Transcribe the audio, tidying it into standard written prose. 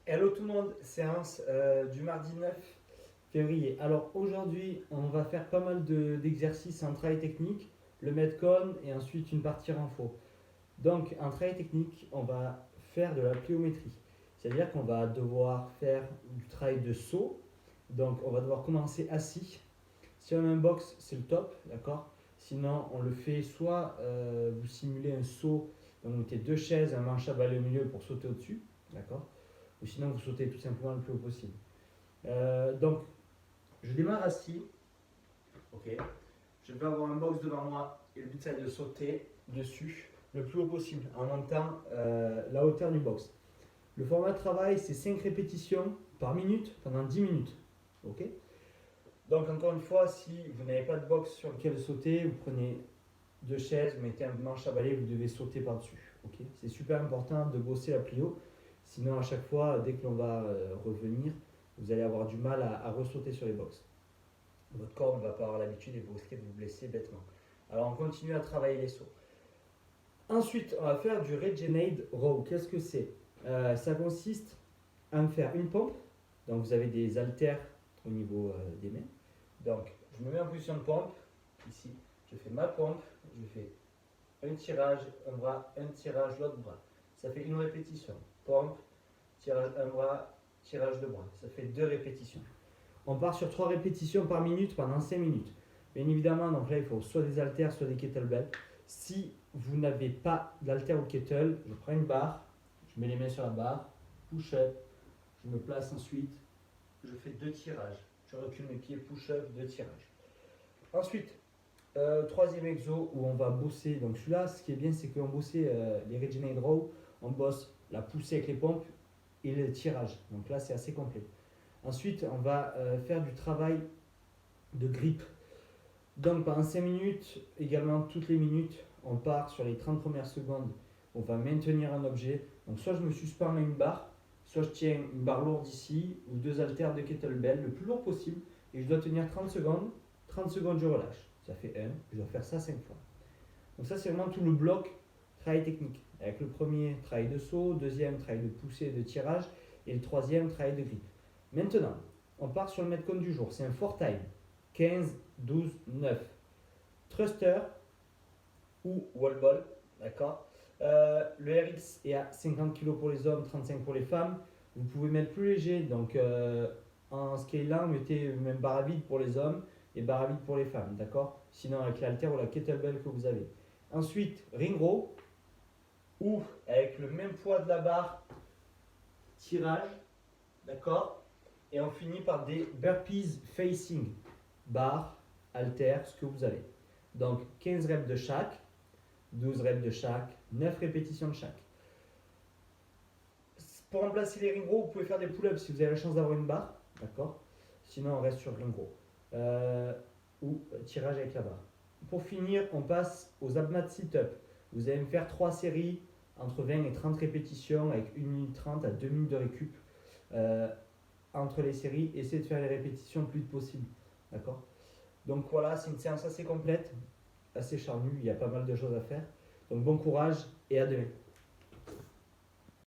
Hello tout le monde, séance du mardi 9 février. Alors aujourd'hui, on va faire pas mal d'exercices en travail technique, le Metcon et ensuite une partie renfo. Donc en travail technique, on va faire de la pliométrie. C'est-à-dire qu'on va devoir faire du travail de saut. Donc on va devoir commencer assis. Si on a un box, c'est le top, d'accord. Sinon, on le fait soit vous simulez un saut, donc vous mettez deux chaises, un manche à balai au milieu pour sauter au-dessus, d'accord. Ou sinon, vous sautez tout simplement le plus haut possible. Donc, je démarre assis. Ok. Je vais avoir un box devant moi et le but c'est de sauter dessus le plus haut possible en montant la hauteur du box. Le format de travail c'est 5 répétitions par minute pendant 10 minutes. Ok. Donc encore une fois, si vous n'avez pas de box sur lequel sauter, vous prenez deux chaises, vous mettez un manche à balai, vous devez sauter par-dessus. Ok. C'est super important de bosser la plio. Sinon, à chaque fois, dès que l'on va revenir, vous allez avoir du mal à ressauter sur les box. Votre corps ne va pas avoir l'habitude et vous risquez de vous blesser bêtement. Alors, on continue à travailler les sauts. Ensuite, on va faire du Regenade Row. Qu'est-ce que c'est? Ça consiste à faire une pompe. Donc, vous avez des haltères au niveau des mains. Donc, je me mets en position de pompe. Ici, je fais ma pompe. Je fais un tirage, un bras, un tirage, l'autre bras. Ça fait une répétition. Pompe, tirage un bras, tirage de bras. Ça fait 2 répétitions. On part sur 3 répétitions par minute pendant 5 minutes. Bien évidemment, donc là, il faut soit des haltères, soit des kettlebells. Si vous n'avez pas d'haltères ou de kettle, je prends une barre, je mets les mains sur la barre, push-up, je me place ensuite, je fais 2 tirages. Je recule mes pieds, push-up, 2 tirages. Ensuite, troisième exo où on va bosser. Donc celui-là, ce qui est bien, c'est qu'on bossait les Regenade Row, on bosse la poussée avec les pompes et le tirage. Donc là, c'est assez complet. Ensuite, on va faire du travail de grip. Donc pendant 5 minutes, également toutes les minutes, on part sur les 30 premières secondes. On va maintenir un objet. Donc soit je me suspends à une barre, soit je tiens une barre lourde ici ou 2 haltères de kettlebell, le plus lourd possible. Et je dois tenir 30 secondes. 30 secondes, je relâche. Ça fait 1. Je dois faire ça 5 fois. Donc ça, c'est vraiment tout le bloc travail technique. Avec le premier, travail de saut, deuxième, travail de poussée et de tirage, et le troisième, travail de grip. Maintenant, on part sur le Metcon du jour. C'est un 4 time. 15, 12, 9. Thruster ou wall ball, d'accord. Le RX est à 50 kg pour les hommes, 35 pour les femmes. Vous pouvez mettre plus léger, donc en scalant, mettez même barre à vide pour les hommes et barre à vide pour les femmes, d'accord. Sinon avec l'haltère ou la kettlebell que vous avez. Ensuite, ring row, ou avec le même poids de la barre, tirage, d'accord. Et on finit par des burpees facing, barre, haltère, ce que vous avez. Donc 15 reps de chaque, 12 reps de chaque, 9 répétitions de chaque. Pour remplacer les ring row, vous pouvez faire des pull-ups si vous avez la chance d'avoir une barre, d'accord. Sinon on reste sur ring row. Ou tirage avec la barre. Pour finir, on passe aux abmat sit-up. Vous allez me faire 3 séries entre 20 et 30 répétitions avec 1 minute 30 à 2 minutes de récup entre les séries. Essayez de faire les répétitions le plus vite possible. D'accord. Donc voilà, c'est une séance assez complète, assez charnue, il y a pas mal de choses à faire. Donc bon courage et à demain.